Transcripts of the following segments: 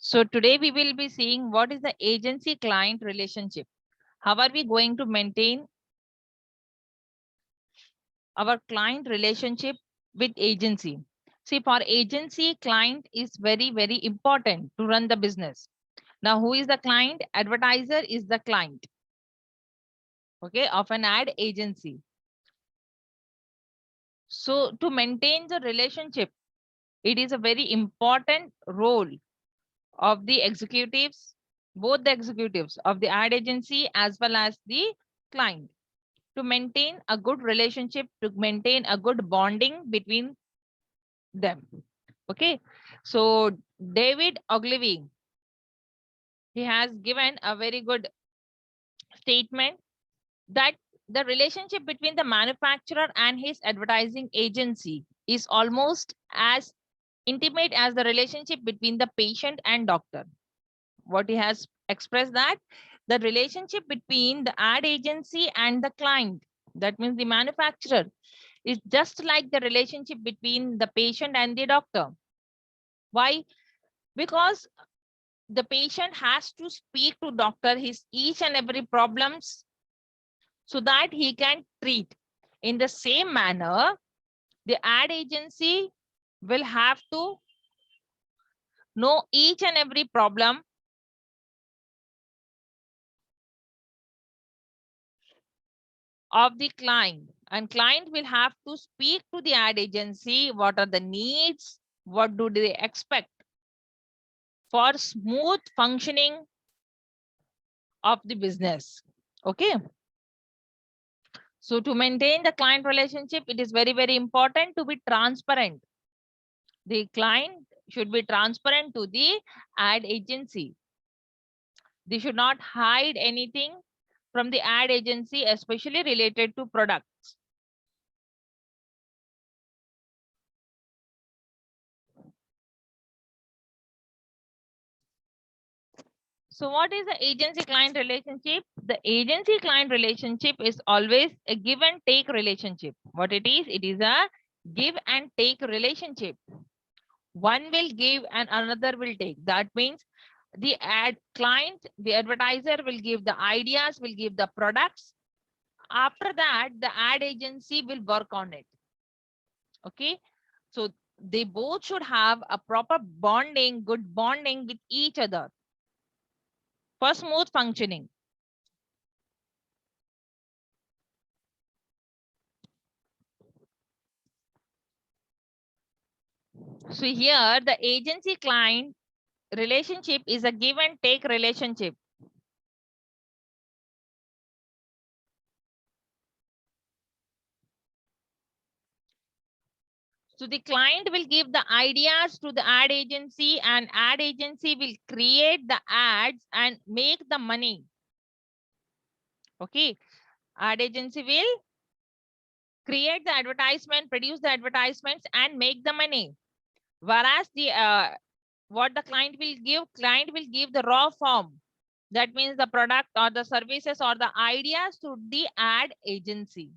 So today we will be seeing what is the agency client relationship. How are we going to maintain our client relationship with agency? See, for agency, client is very, very important to run the business. Now, who is the client? Advertiser is the client, okay, of an ad agency. So to maintain the relationship, it is a very important role of the executives, both the executives of the ad agency as well as the client, to maintain a good relationship, to maintain a good bonding between them. Okay. So David Ogilvy, he has given a very good statement that the relationship between the manufacturer and his advertising agency is almost as intimate as the relationship between the patient and doctor. What he has expressed, that the relationship between the ad agency and the client, that means the manufacturer, is just like the relationship between the patient and the doctor. Why? Because the patient has to speak to doctor his each and every problems so that he can treat. In the same manner, the ad agency will have to know each and every problem of the client, and client will have to speak to the ad agency what are the needs, what do they expect for smooth functioning of the business. Okay. So to maintain the client relationship, it is very, very important to be transparent. The client should be transparent to the ad agency. They should not hide anything from the ad agency, especially related to products. So what is the agency client relationship? The agency client relationship is always a give and take relationship. What it is a give and take relationship. One will give and another will take. That means the ad client, the advertiser will give the ideas, will give the products. After that, the ad agency will work on it. Okay. So they both should have a proper bonding, good bonding with each other for smooth functioning. So here the agency client relationship is a give and take relationship. So the client will give the ideas to the ad agency and ad agency will create the ads and make the money. Okay. Ad agency will create the advertisement, produce the advertisements and make the money. Whereas the what the client will give the raw form. That means the product or the services or the ideas to the ad agency.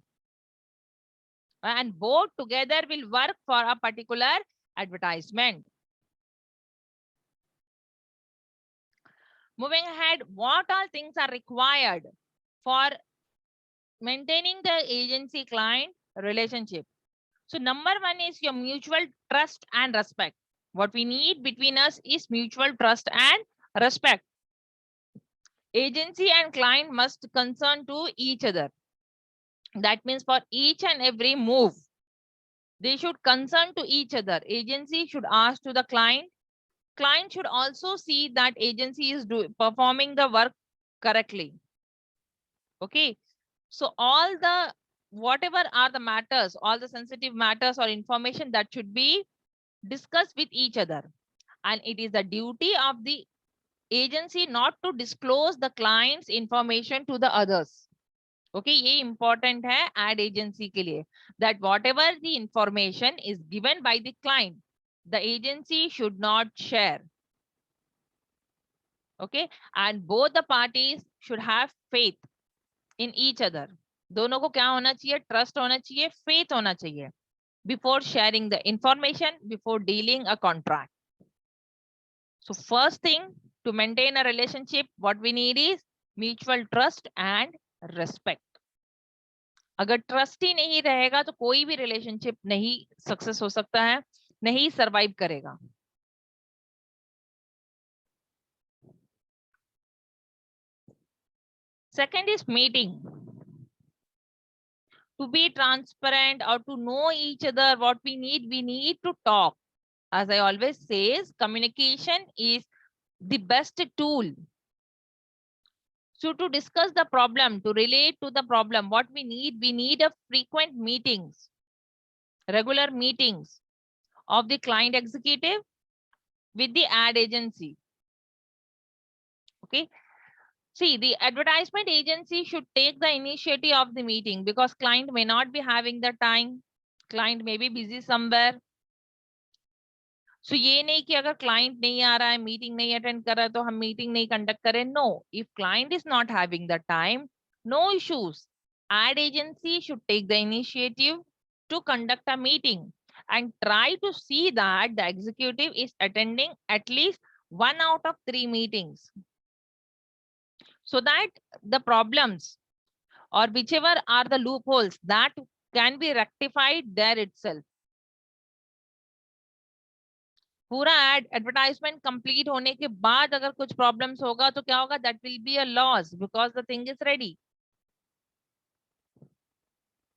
And both together will work for a particular advertisement. Moving ahead, what all things are required for maintaining the agency client relationship? So number one is your mutual trust and respect. What we need between us is mutual trust and respect. Agency and client must concern to each other. That means for each and every move, they should concern to each other. Agency should ask to the client. Client should also see that agency is performing the work correctly. Okay. So all the whatever are the matters, all the sensitive matters or information that should be discussed with each other. And it is the duty of the agency not to disclose the client's information to the others. Okay, ये important है ad agency के लिए, that whatever the information is given by the client, the agency should not share. Okay, and both the parties should have faith in each other. दोनों को क्या होना चाहिए? Trust होना चाहिए, faith होना चाहिए before sharing the information, before dealing a contract. So first thing, to maintain a relationship, what we need is mutual trust and respect. अगर ट्रस्ट ही नहीं रहेगा तो कोई भी रिलेशनशिप नहीं सक्सेस हो सकता है, नहीं सरवाइव करेगा. Second is meeting. To be transparent or to know each other, what we need to talk. As I always says, communication is the best tool. So to discuss the problem, to relate to the problem, what we need a frequent meetings, regular meetings of the client executive with the ad agency. Okay. See, the advertisement agency should take the initiative of the meeting because client may not be having the time. Client may be busy somewhere. So ये नहीं कि अगर client नहीं आ रहा है, meeting नहीं attend कर रहा है तो हम meeting नहीं conduct करें. No, if client is not having the time, no issues. Ad agency should take the initiative to conduct a meeting and try to see that the executive is attending at least 1 out of 3 meetings, so that the problems or whichever are the loopholes that can be rectified there itself. पूरा advertisement complete होने के बाद अगर कुछ problems होगा तो क्या होगा, that will be a loss because the thing is ready.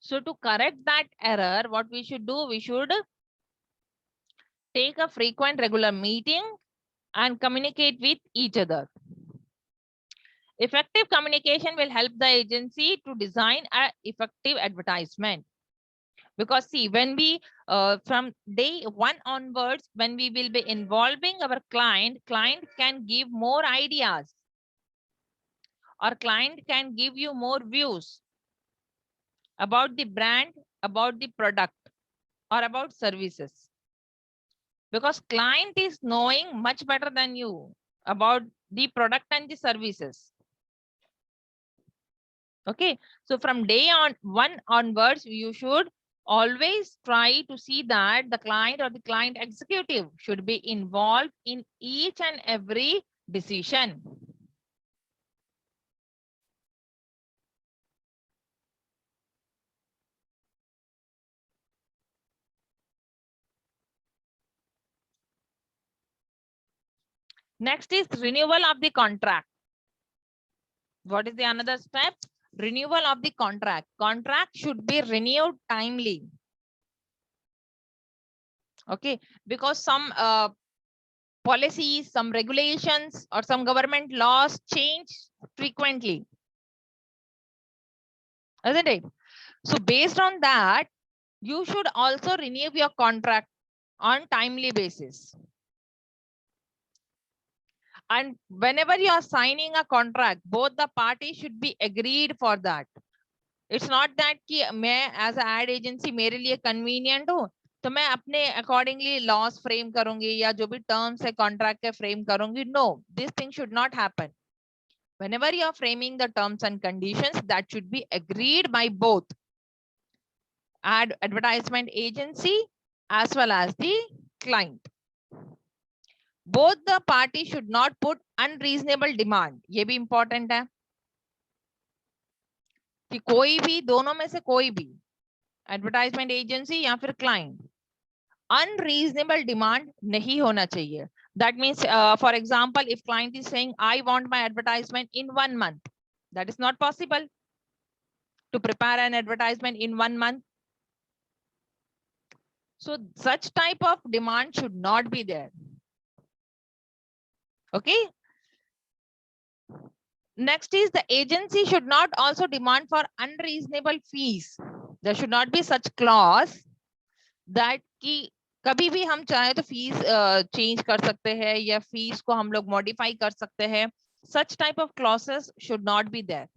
So to correct that error, what we should do, we should take a frequent regular meeting and communicate with each other. Effective communication will help the agency to design an effective advertisement. Because see, when we from day one onwards, when we will be involving our client can give more ideas, or client can give you more views about the brand, about the product, or about services, because client is knowing much better than you about the product and the services. Okay, so from day on one onwards, you should always try to see that the client or the client executive should be involved in each and every decision. Next is renewal of the contract. What is the another step? Renewal of the contract. Contract should be renewed timely. Okay, because some policies, some regulations, or some government laws change frequently, isn't it? So based on that, you should also renew your contract on timely basis. And whenever you are signing a contract, both the parties should be agreed for that. It's not that कि मैं as a ad agency मेरे लिए convenient हूँ तो मैं अपने accordingly laws frame करूंगी या जो भी terms है contract के frame करूंगी. No, this thing should not happen. Whenever you are framing the terms and conditions, that should be agreed by both advertisement agency as well as the client. Both the parties should not put unreasonable demand. ये भी important है कि कोई भी, दोनों में से कोई भी, एडवर्टाइजमेंट एजेंसी या फिर क्लाइंट, unreasonable demand नहीं होना चाहिए. That means, for example, if client is saying, I want my advertisement in 1 month, that is not possible to prepare an advertisement in 1 month. So such type of demand should not be there. Okay. Next is the agency should not also demand for unreasonable fees. There should not be such clause that कि कभी भी हम चाहे तो fees change कर सकते हैं या फीस को हम लोग मॉडिफाई कर सकते हैं. Such type of clauses should not be there.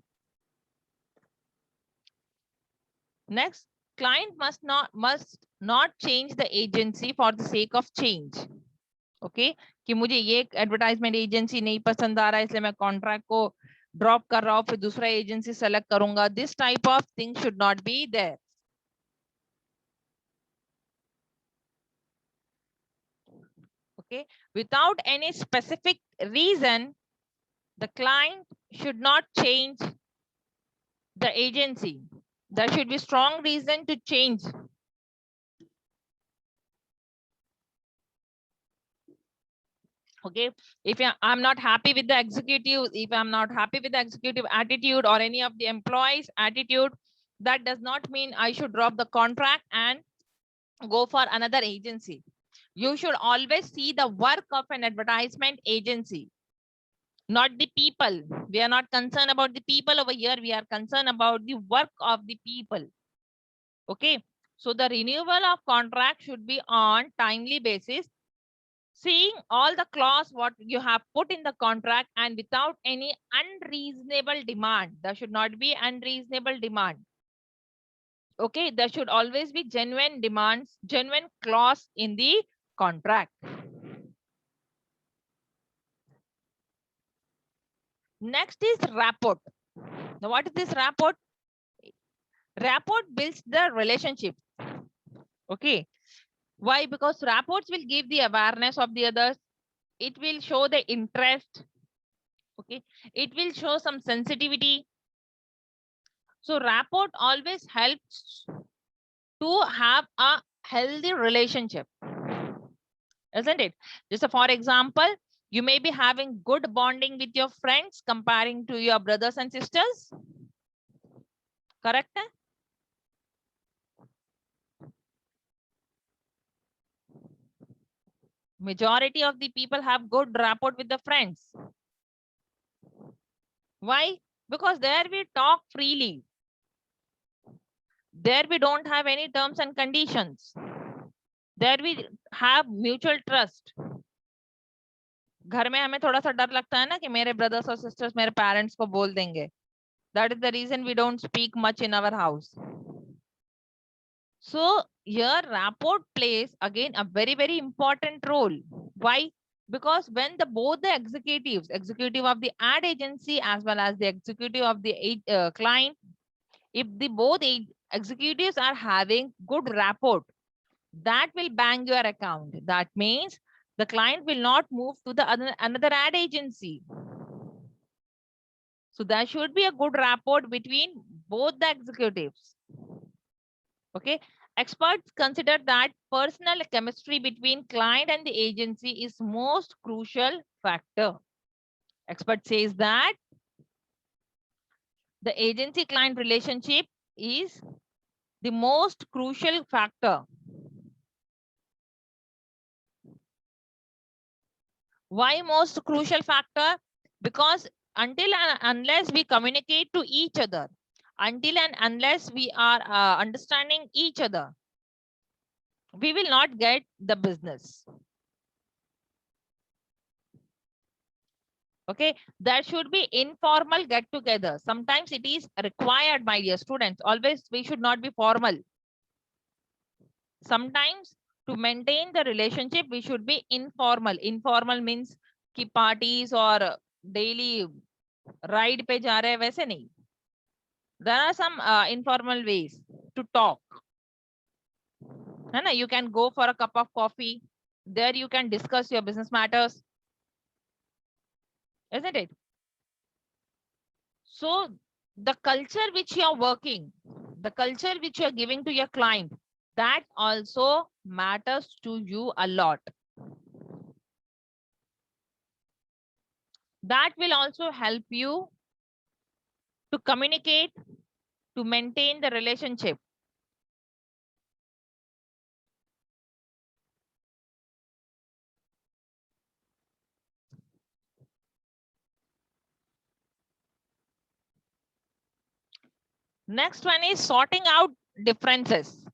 Next, client must not change the agency for the sake of change. Okay, कि मुझे ये एडवर्टाइजमेंट एजेंसी नहीं पसंद आ रहा है इसलिए मैं कॉन्ट्रैक्ट को ड्रॉप कर रहा हूँ फिर दूसरा एजेंसी सेलेक्ट करूंगा. This type of thing should not be there. Okay, without any specific reason, the client should not change the agency. There should be strong reason to change. Okay, if I'm not happy with the executive, if I'm not happy with the executive attitude or any of the employees attitude, that does not mean I should drop the contract and go for another agency. You should always see the work of an advertisement agency, not the people. We are not concerned about the people over here. We are concerned about the work of the people. Okay, so the renewal of contract should be on timely basis, seeing all the clause what you have put in the contract and without any unreasonable demand. There should not be unreasonable demand. Okay, there should always be genuine demands, genuine clause in the contract. Next is rapport. Now, what is this rapport? Rapport builds the relationship. Okay, why? Because rapports will give the awareness of the others. It will show the interest. Okay, it will show some sensitivity. So rapport always helps to have a healthy relationship, isn't it? Just for example, you may be having good bonding with your friends comparing to your brothers and sisters. Correct? Majority of the people have good rapport with the friends. Why? Because there we talk freely. There we don't have any terms and conditions. There we have mutual trust. घर में हमें थोड़ा सा डर लगता है ना कि मेरे brothers और sisters मेरे parents को बोल देंगे. That is the reason we don't speak much in our house. So here rapport plays again a very, very important role. Why? Because when both the executives, executive of the ad agency as well as the executive of the client, if the both executives are having good rapport, that will bang your account. That means the client will not move to the another ad agency. So there should be a good rapport between both the executives. Okay. Experts consider that personal chemistry between client and the agency is most crucial factor. Expert says that the agency client relationship is the most crucial factor. Why most crucial factor? Because until and unless we communicate to each other, until and unless we are understanding each other, we will not get the business. Okay, there should be informal get together. Sometimes it is required, my dear students. Always we should not be formal. Sometimes to maintain the relationship, we should be informal. Informal means ki parties or daily ride pe ja rahe, वैसे नहीं. There are some informal ways to talk. है ना? You can go for a cup of coffee. There you can discuss your business matters. Isn't it? So the culture which you are working, the culture which you are giving to your client, that also matters to you a lot. That will also help you to communicate, to maintain the relationship. Next one is sorting out differences.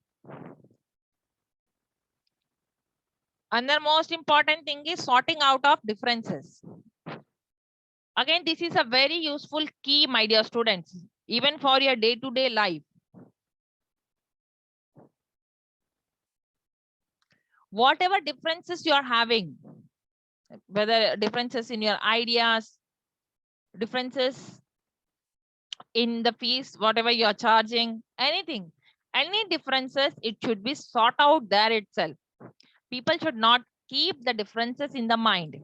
Another most important thing is sorting out of differences. Again, this is a very useful key, my dear students, even for your day-to-day life. Whatever differences you are having, whether differences in your ideas, differences in the fees, whatever you are charging, anything, any differences, it should be sought out there itself. People should not keep the differences in the mind.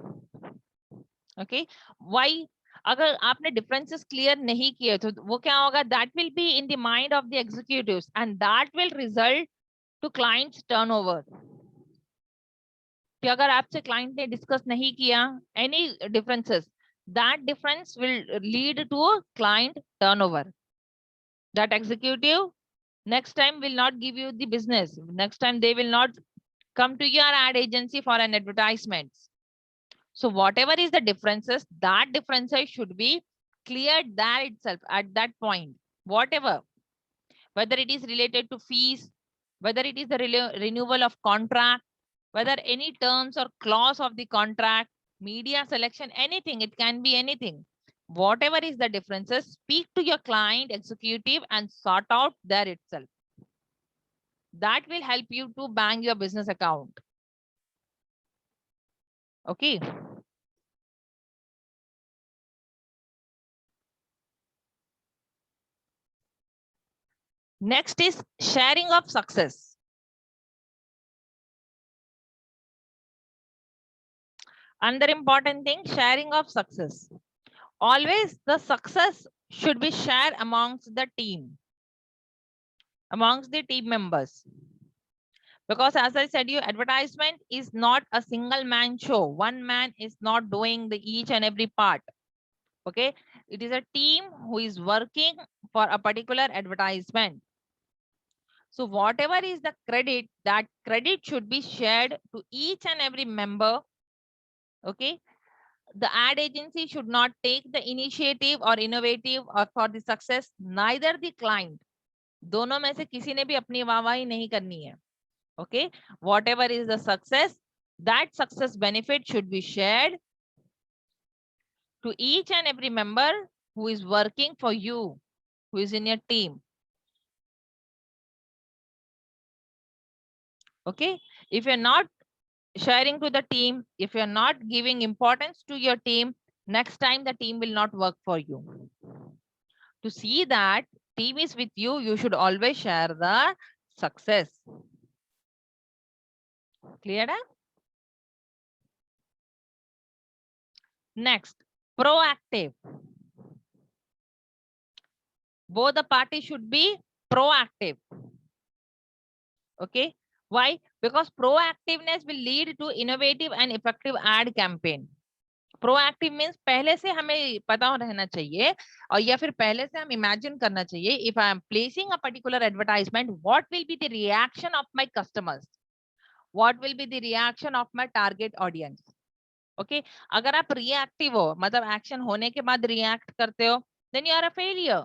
Okay, why? अगर आपने differences clear नहीं किए तो वो क्या होगा? That will be in the mind of the executives and that will result to clients turnover. कि अगर आपसे client ने discuss नहीं किया any differences, that difference will lead to a client turnover. That executive next time will not give you the business. Next time they will not come to your ad agency for an advertisement. So whatever is the differences, that differences should be cleared there itself at that point. Whatever, whether it is related to fees, whether it is the renewal of contract, whether any terms or clause of the contract, media selection, anything, it can be anything. Whatever is the differences, speak to your client executive and sort out there itself. That will help you to bang your business account. Okay. Next is sharing of success. Another important thing, sharing of success. Always the success should be shared amongst the team, amongst the team members. Because as I said, your advertisement is not a single man show. One man is not doing the each and every part. Okay, it is a team who is working for a particular advertisement. So whatever is the credit, that credit should be shared to each and every member. Okay, the ad agency should not take the initiative or innovative or for the success, neither the client. दोनों में से किसी ने भी अपनी वाहवाही नहीं करनी है. Okay, whatever is the success, that success benefit should be shared to each and every member who is working for you, who is in your team. Okay, if you're not sharing to the team, if you're not giving importance to your team, next time the team will not work for you. To see that team is with you, you should always share the success. Clear? Next, proactive. Both the parties should be proactive. Okay, why? Because proactiveness will lead to innovative and effective ad campaign. Proactive means पहले से हमें पता रहना चाहिए और या फिर पहले से हम इमेजिन करना चाहिए if I am placing a particular advertisement what will be the reaction of my customers, what will be the reaction of my target audience. Okay, अगर आप रिएक्टिव हो मतलब एक्शन होने के बाद रिएक्ट करते हो, then you are a failure.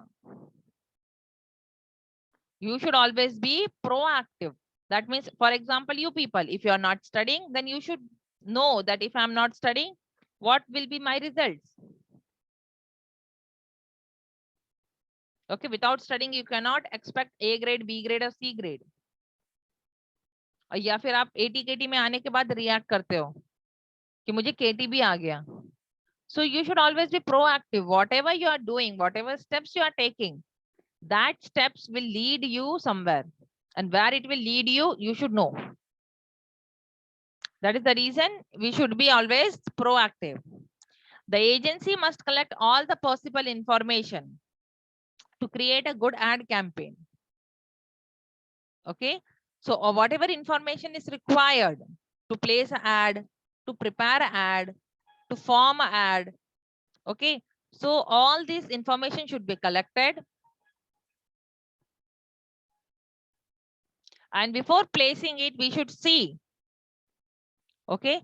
You should always be proactive. That means, for example, you people, if you are not studying, then you should know that if I'm not studying, what will be my results? Okay, without studying, you cannot expect A grade, B grade or C grade. या फिर आप 80 KT में आने के बाद react करते हो कि मुझे KT भी आ गया. So you should always be proactive. Whatever you are doing, whatever steps you are taking, that steps will lead you somewhere. And where it will lead you, you should know. That is the reason we should be always proactive. The agency must collect all the possible information to create a good ad campaign. Okay, so whatever information is required to place an ad, to prepare an ad, to form an ad. Okay, so all this information should be collected. And before placing it, we should see. Okay,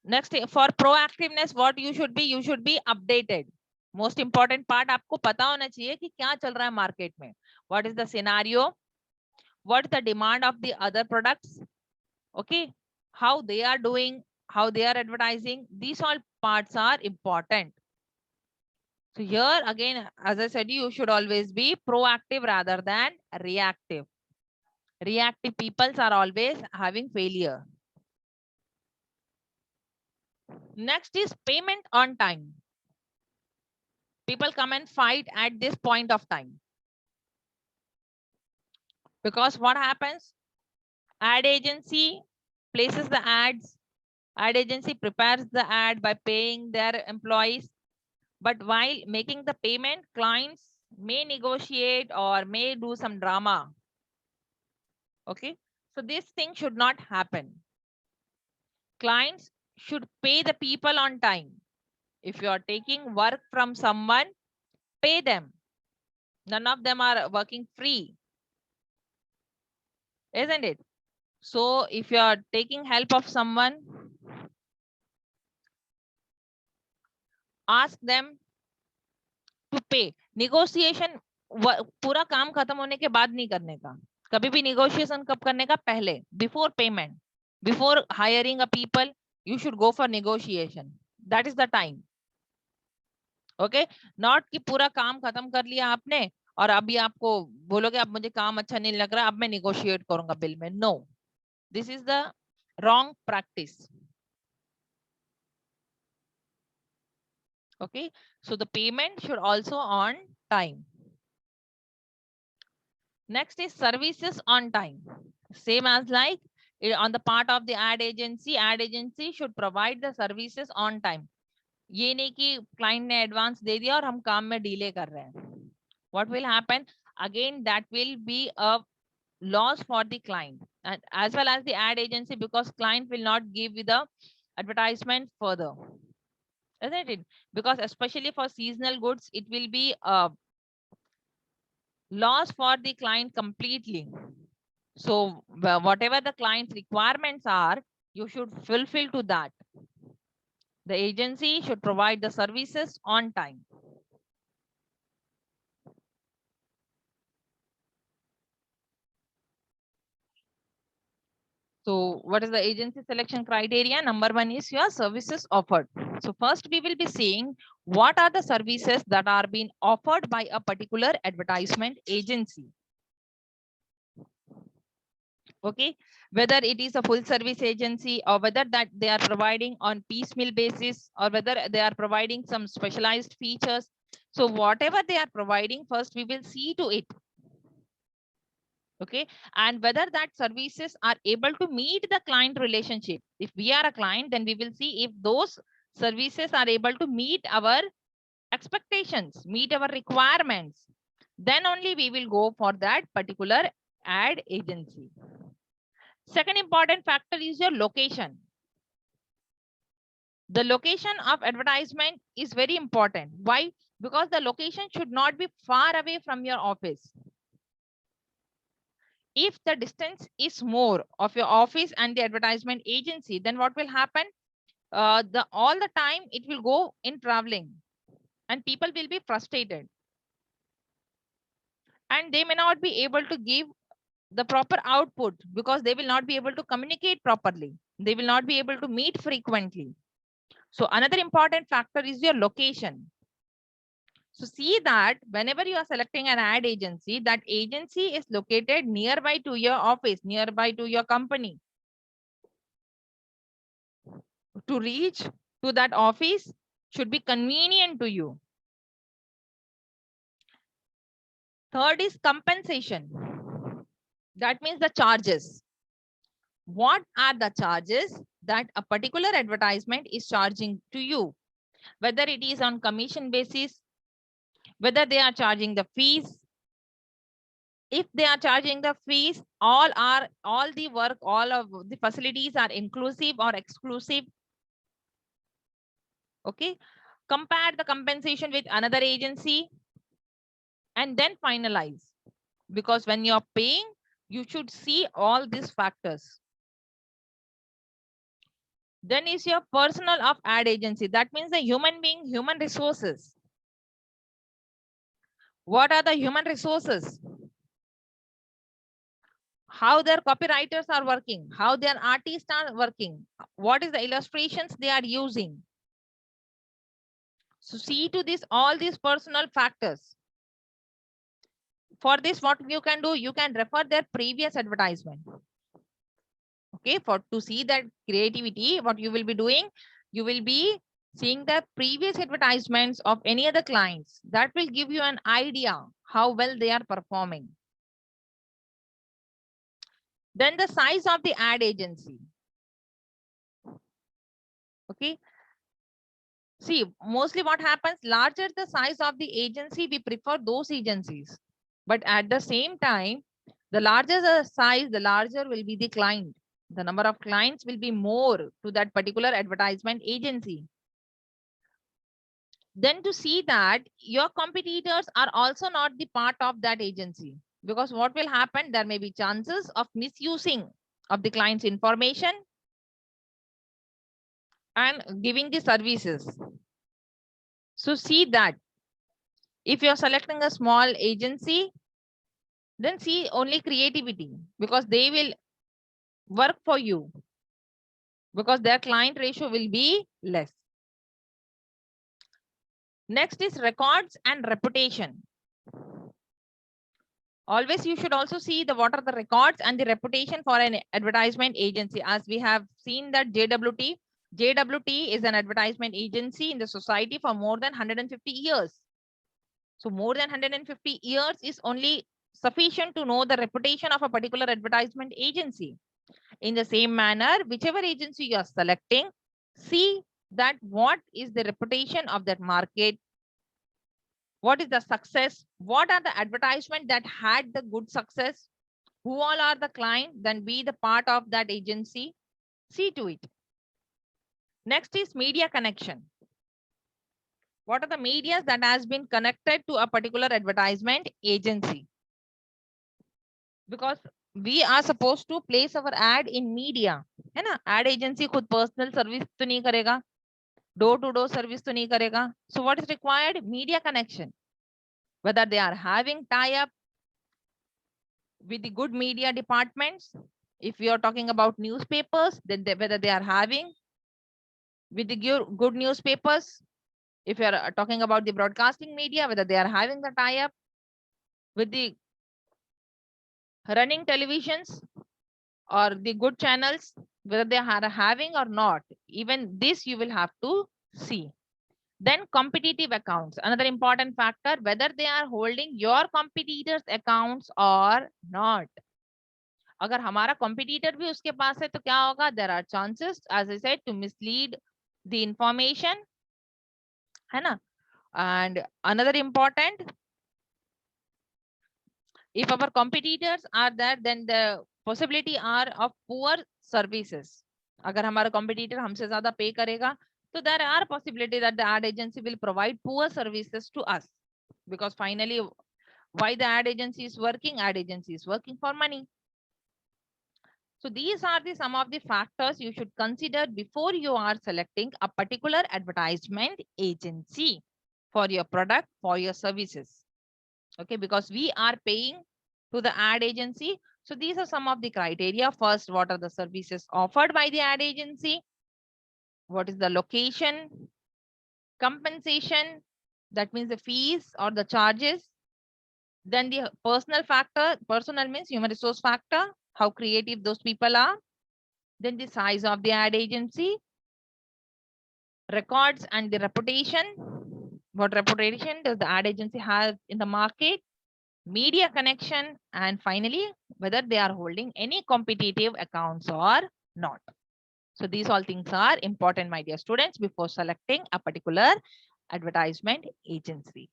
next for proactiveness, what you should be updated. Most important part, आपको पता होना चाहिए कि क्या चल रहा है market में. What is the scenario? What is the demand of the other products? Okay, how they are doing, how they are advertising. These all parts are important. So here again, as I said, you should always be proactive rather than reactive. Reactive peoples are always having failure. Next is payment on time. People come and fight at this point of time. Because what happens? Ad agency places the ads, Ad agency prepares the ad by paying their employees, but while making the payment, clients may negotiate or may do some drama. Okay, so this thing should not happen. Clients should pay the people on time. If you are taking work from someone, pay them. None of them are working free, isn't it? So if you are taking help of someone, ask them to pay. Negotiation पूरा काम खत्म होने के बाद नहीं करने का. कभी भी negotiation कब करने का? पहले, before payment, before hiring a people, you should go for negotiation. That is the time. Okay, not कि पूरा काम खत्म कर लिया आपने और अभी आपको बोलोगे अब मुझे काम अच्छा नहीं लग रहा, अब मैं negotiate करूंगा बिल में. No, this is the wrong practice. Okay, so the payment should also on time. Next is services on time. Same as like on the part of the ad agency should provide the services on time. ये नहीं कि client ने advance दे दिया और हम काम में delay कर रहे हैं. What will happen? Again, that will be a loss for the client and as well as the ad agency, because client will not give you the advertisement further, isn't it? Because especially for seasonal goods, it will be a loss for the client completely. So whatever the client's requirements are, you should fulfill to that. The agency should provide the services on time. So what is the agency selection criteria? Number one is your services offered. So first we will be seeing what are the services that are being offered by a particular advertisement agency. Okay, whether it is a full service agency or whether that they are providing on piecemeal basis or whether they are providing some specialized features. So whatever they are providing, first we will see to it. Okay, and whether that services are able to meet the client relationship. If we are a client, then we will see if those services are able to meet our expectations, meet our requirements. Then only we will go for that particular ad agency. Second important factor is your location. The location of advertisement is very important. Why? Because the location should not be far away from your office. If the distance is more of your office and the advertisement agency, then what will happen? All the time it will go in traveling and people will be frustrated. And they may not be able to give the proper output because they will not be able to communicate properly. They will not be able to meet frequently. So another important factor is your location. So see that whenever you are selecting an ad agency, that agency is located nearby to your office, nearby to your company. To reach to that office should be convenient to you. Third is compensation. That means the charges. What are the charges that a particular advertisement is charging to you? Whether it is on commission basis, whether they are charging the fees. If they are charging the fees, all the work, all of the facilities are inclusive or exclusive. Okay, compare the compensation with another agency and then finalize, because when you're paying, you should see all these factors. Then is your personnel of ad agency. That means the human being, human resources. What are the human resources? How their copywriters are working, how their artists are working, what is the illustrations they are using. So see to this, all these personal factors. For this, what you can do, you can refer their previous advertisement. Okay, for to see that creativity, what you will be doing, you will be seeing the previous advertisements of any other clients. That will give you an idea how well they are performing. Then the size of the ad agency. Okay. See, mostly what happens, larger the size of the agency, we prefer those agencies. But at the same time, the larger the size, the larger will be the client. The number of clients will be more to that particular advertisement agency. Then to see that your competitors are also not the part of that agency. Because what will happen, there may be chances of misusing of the client's information and giving the services. So see that if you're selecting a small agency, then see only creativity, because they will work for you, because their client ratio will be less. Next is records and reputation. Always you should also see the what are the records and the reputation for an advertisement agency. As we have seen that JWT is an advertisement agency in the society for more than 150 years. So more than 150 years is only sufficient to know the reputation of a particular advertisement agency. In the same manner, whichever agency you are selecting, see that what is the reputation of that market, what is the success, what are the advertisement that had the good success, who all are the client, then be the part of that agency, see to it. Next is media connection. What are the medias that has been connected to a particular advertisement agency? Because we are supposed to place our ad in media, है ना? Ad agency खुद personal service तो नहीं करेगा, door to door service तो नहीं करेगा. So what is required? Media connection. Whether they are having tie-up with the good media departments. If we are talking about newspapers, then whether they are having with the good newspapers. If you are talking about the broadcasting media, whether they are having the tie-up with the running televisions or the good channels, whether they are having or not. Even this you will have to see. Then competitive accounts, another important factor, whether they are holding your competitors accounts or not. अगर हमारा competitor भी उसके पास है तो क्या होगा? There are chances, as I said, to mislead the information, है ना? And another important, if our competitors are there, then the possibility are of poor services. अगर हमारा competitor हमसे ज़्यादा pay करेगा, so there are possibility that the ad agency will provide poor services to us, because finally, why the ad agency is working? Ad agency is working for money. So these are the some of the factors you should consider before you are selecting a particular advertisement agency for your product, for your services. Okay, because we are paying to the ad agency. So these are some of the criteria. First, what are the services offered by the ad agency? What is the location? Compensation, that means the fees or the charges. Then the personal factor, personal means human resource factor, how creative those people are. Then the size of the ad agency, records and the reputation. What reputation does the ad agency have in the market? Media connection, and finally, whether they are holding any competitive accounts or not. So these all things are important, my dear students, before selecting a particular advertisement agency.